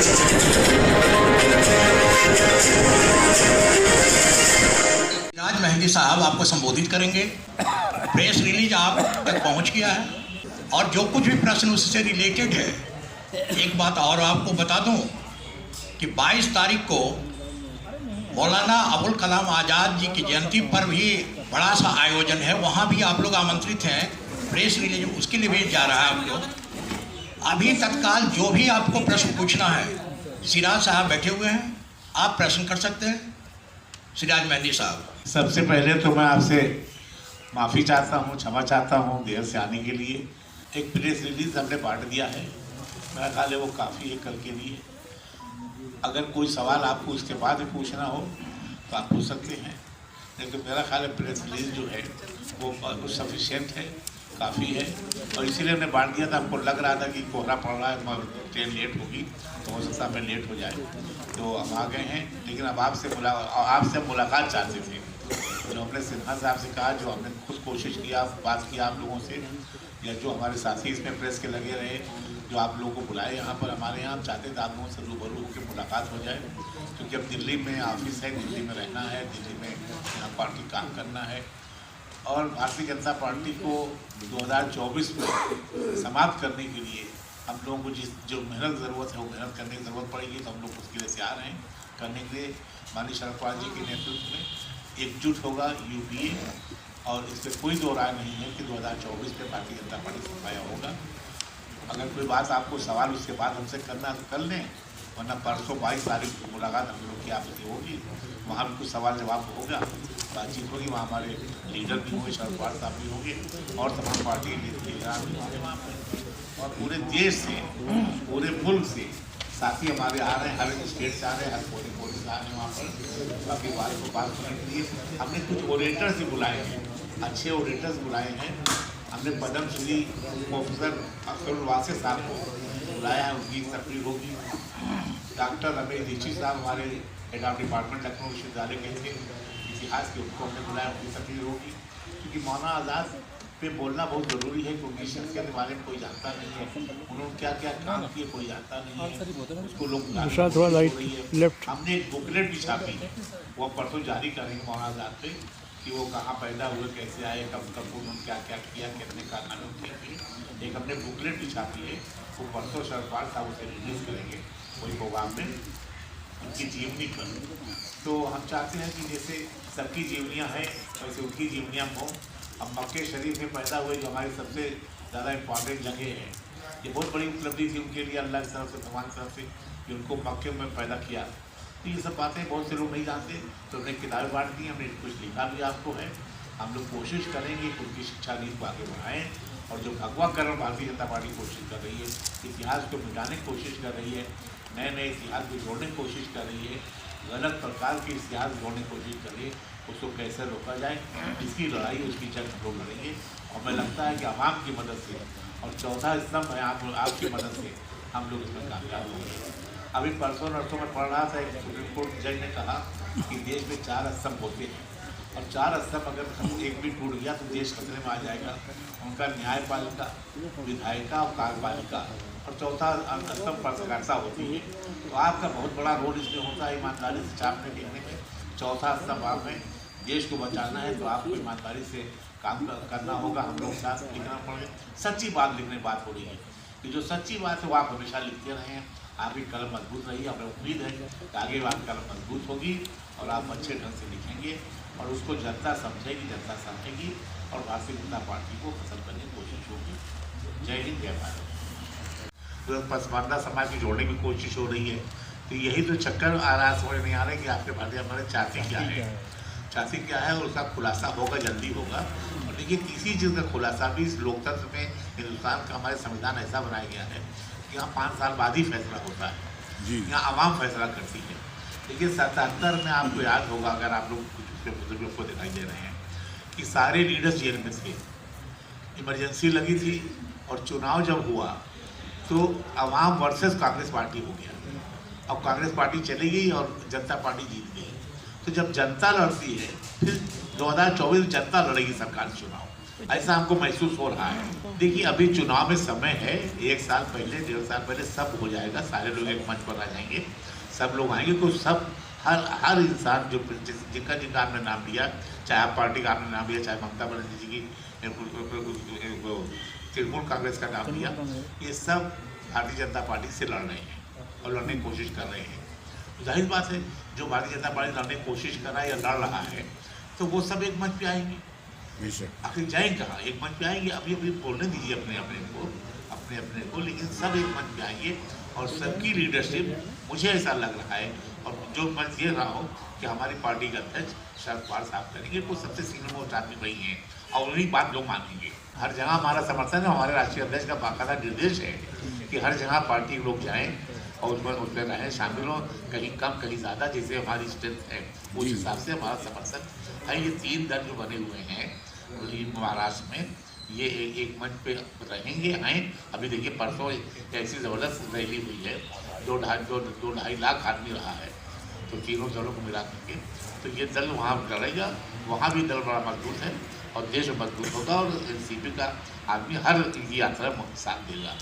सिराज मेहंदी साहब आपको संबोधित करेंगे। प्रेस रिलीज आप तक पहुंच गया है और जो कुछ भी प्रश्न उससे रिलेटेड है, एक बात और आपको बता दूं कि 22 तारीख को मौलाना अबुल कलाम आज़ाद जी की जयंती पर भी बड़ा सा आयोजन है, वहाँ भी आप लोग आमंत्रित हैं। प्रेस रिलीज उसके लिए भी जा रहा है आप लोग। अभी तत्काल जो भी आपको प्रश्न पूछना है, सिराज साहब बैठे हुए हैं, आप प्रश्न कर सकते हैं। सिराज मेहंदी साहब। सबसे पहले तो मैं आपसे माफ़ी चाहता हूँ, क्षमा चाहता हूँ देर से आने के लिए। एक प्रेस रिलीज हमने बांट दिया है, मेरा ख्याल है वो काफ़ी है कल के लिए। अगर कोई सवाल आपको उसके बाद भी पूछना हो तो आप पूछ सकते हैं, लेकिन मेरा ख्याल है प्रेस रिलीज जो है वो सफिशिएंट है, काफ़ी है। और इसीलिए हमने बांट दिया था। हमको लग रहा था कि कोहरा पड़ रहा है, ट्रेन लेट होगी तो हो सकता है हमें लेट हो जाए, तो हम आ गए हैं। लेकिन अब आपसे मुलाकात चाहते थे। जो हमने सिन्हा साहब से कहा, जो हमने खुद कोशिश किया, बात किया आप लोगों से, या जो हमारे साथी इसमें प्रेस के लगे रहे, जो आप लोगों को बुलाए यहाँ पर हमारे यहाँ, हम चाहते थे आप लोगों से रूबरू होकर मुलाकात हो जाए, क्योंकि अब दिल्ली में ऑफिस है, दिल्ली में रहना है, दिल्ली में यहाँ पार्टी काम करना है। और भारतीय जनता पार्टी को 2024 में समाप्त करने के लिए हम लोगों को जो मेहनत ज़रूरत है वो मेहनत करने की ज़रूरत पड़ेगी, तो हम लोग उसके लिए तैयार हैं करने के लिए। माननीय शरद पवार जी के नेतृत्व में एकजुट होगा यूपीए, और इसमें कोई दो राय नहीं है कि 2024 में भारतीय जनता पार्टी से पाया होगा। अगर कोई बात आपको सवाल उसके बाद हमसे करना है तो कर लें, वरना परसों 22 तारीख को मुलाकात हम लोग की आपसे होगी, वहाँ भी कुछ सवाल जवाब होगा, बातचीत होगी। वहाँ हमारे लीडर भी होंगे, शरद पवार साहब भी होंगे, और तमाम पार्टी लीडर भी होंगे वहाँ पर। और पूरे देश से, पूरे मुल्क से साथी हमारे आ रहे हैं, हर स्टेट से आ रहे हैं, हर कोने से आ रहे हैं वहाँ पर। बाकी बात सुनने के लिए हमने कुछ ओरेटर्स भी बुलाए हैं, अच्छे ओरेटर्स बुलाए हैं। हमने पद्मश्री प्रोफेसर अख्तर वासे साहब को बुलाया है, उनकी तकरीर होगी। डॉक्टर रमेश दीक्षित साहब हमारे हेड ऑफ डिपार्टमेंट लखनऊ विश्वविद्यालय के थे इतिहास के, उनको हमने बुलाया, उनकी तकरीर होगी। क्योंकि मौलाना आज़ाद पे बोलना बहुत ज़रूरी है, क्योंकि शख्स के बारे में कोई जानता नहीं है, उन्होंने क्या क्या काम किए कोई जानता नहीं है, उसको लोग हमने एक बुकलेट भी छापी है, वो परसों जारी करेंगे मौलाना आज़ाद पे, कि वो कहाँ पैदा हुए, कैसे आए, कब उन्होंने क्या क्या किया, कितने कारनामे किए। एक हमने बुकलेट भी छापी है, वो परसों शरद पवार साहब उसे रिलीज़ करेंगे वही प्रोग्राम में, उनकी जीवनी पर। तो हम चाहते हैं कि जैसे सबकी जीवनियाँ हैं वैसे उनकी जीवनियाँ हों। हम मक्के शरीफ में पैदा हुए, जो हमारी सबसे ज़्यादा इम्पॉर्टेंट जगह है, ये बहुत बड़ी उपलब्धि थी उनके लिए, अल्लाह की तरफ से, भगवान की तरफ से, कि उनको मक्के में पैदा किया। तो ये सब बातें बहुत से लोग नहीं जानते, तो हमने किताबें बांट दी, हमने कुछ लिखा भी आपको है। हम लोग कोशिश करेंगे कि उनकी शिक्षा नीति को आगे बढ़ाएँ, और जो भगवाकरण भारतीय जनता पार्टी कोशिश कर रही है, इतिहास को मिटाने की कोशिश कर रही है, नए नए इतिहास को जोड़ने की कोशिश कर रही है, गलत प्रकार के इतिहास जोड़ने की कोशिश कर रही है, उसको कैसे रोका जाए, इसकी लड़ाई, उसकी जंग हम लोग लड़ेंगे। और हमें लगता है कि आवाम की मदद से, और चौथा स्तंभ है आपकी मदद से, हम लोग इसमें कामयाब होंगे। अभी परसों नरसों में पढ़ रहा था, एक सुप्रीम कोर्ट जज ने कहा कि देश में 4 स्तंभ होते हैं, और 4 स्तंभ अगर एक भी टूट गया तो देश खतरे में आ जाएगा। उनका न्यायपालिका, विधायिका और कार्यपालिका, और चौथा स्तंभ पत्रकारिता होती है। तो आपका बहुत बड़ा रोल इसमें होता है, ईमानदारी से छापने लिखने में। चौथा स्तंभ आप में देश को बचाना है, तो आपको ईमानदारी से काम करना होगा, हम लोग साथ लिखना पड़ेगा, सच्ची बात लिखने की बात हो रही है, कि जो सच्ची बात है वो आप हमेशा लिखते रहे हैं, आपकी कलम मजबूत रही। हमें उम्मीद है कि आगे आपकी कलम मजबूत होगी और आप अच्छे ढंग से लिखेंगे, और उसको जनता समझेगी, जनता समझेगी, और भारतीय जनता पार्टी को खत्म करने की कोशिश होगी। जय हिंद, जय भारत। तो पसमानदा समाज की जोड़ने की कोशिश हो रही है, तो यही तो चक्कर आ रहा है, समझ नहीं आ रहा है कि आपके भारतीय हमारे चाहते क्या है, चाहते क्या है, और उसका खुलासा होगा, जल्दी होगा। और देखिए तीसरी चीज़ का खुलासा भी इस लोकतंत्र में, हिंदुस्तान का हमारे संविधान ऐसा बनाया गया है कि यहाँ 5 साल बाद ही फैसला होता है, यहाँ आवाम फैसला करती है। देखिए 77 में आपको याद होगा, अगर आप लोग कुछ उसके बुजुर्गों को दिखाई दे रहे हैं, कि सारे लीडर्स जेल में थे, इमरजेंसी लगी थी, और चुनाव जब हुआ तो अवाम वर्सेस कांग्रेस पार्टी हो गया, अब कांग्रेस पार्टी चली गई और जनता पार्टी जीत गई। तो जब जनता लड़ती है, फिर 2024 जनता लड़ेगी सरकार चुनाव, ऐसा हमको महसूस हो रहा है। देखिए अभी चुनाव में समय है, 1 साल पहले 1.5 साल पहले सब हो जाएगा, सारे लोग एक मंच पर आ जाएंगे, सब लोग आएंगे तो सब हर इंसान जो जिनका आपने नाम लिया, चाहे आप पार्टी का आपने नाम लिया, चाहे ममता बनर्जी जी की तृणमूल कांग्रेस का नाम लिया, ये सब भारतीय जनता पार्टी से लड़ रहे हैं और लड़ने की कोशिश कर रहे हैं। जाहिर बात है जो भारतीय जनता पार्टी लड़ने की कोशिश कर रहा है या लड़ रहा है तो वो सब एक मंच पे आएंगे। आखिर जाएंगे कहाँ, एक मंच पे आएंगे। अभी अभी बोलने दीजिए अपने अपने को, लेकिन सब एक मंच पे आएंगे और सबकी लीडरशिप, मुझे ऐसा लग रहा है और जो मैं देख रहा हूँ कि हमारी पार्टी का अध्यक्ष शरद पवार साहब करेंगे, वो सबसे सीनियर मोस्ट आदमी वही हैं और उन्हीं बात लोग मानेंगे। हर जगह हमारा समर्थन है, हमारे राष्ट्रीय अध्यक्ष का बाकायदा निर्देश है कि हर जगह पार्टी के लोग जाएँ और उसमें रहें, शामिल हों, कहीं कम कहीं ज़्यादा, जैसे हमारी स्ट्रेंथ है उस हिसाब से हमारा समर्थन है। ये 3 दल जो बने हुए हैं महाराष्ट्र में, ये एक मंच पे रहेंगे, आए। अभी देखिए परसों ऐसी ज़बरदस्त रैली हुई है, 2-2.5 लाख आदमी रहा है, तो तीनों दलों को मिला करके, तो ये दल वहाँ लड़ेगा, वहाँ भी दल बड़ा मजबूत है और देश मजबूत होगा और एनसीपी का आदमी हर यात्रा में साथ देगा।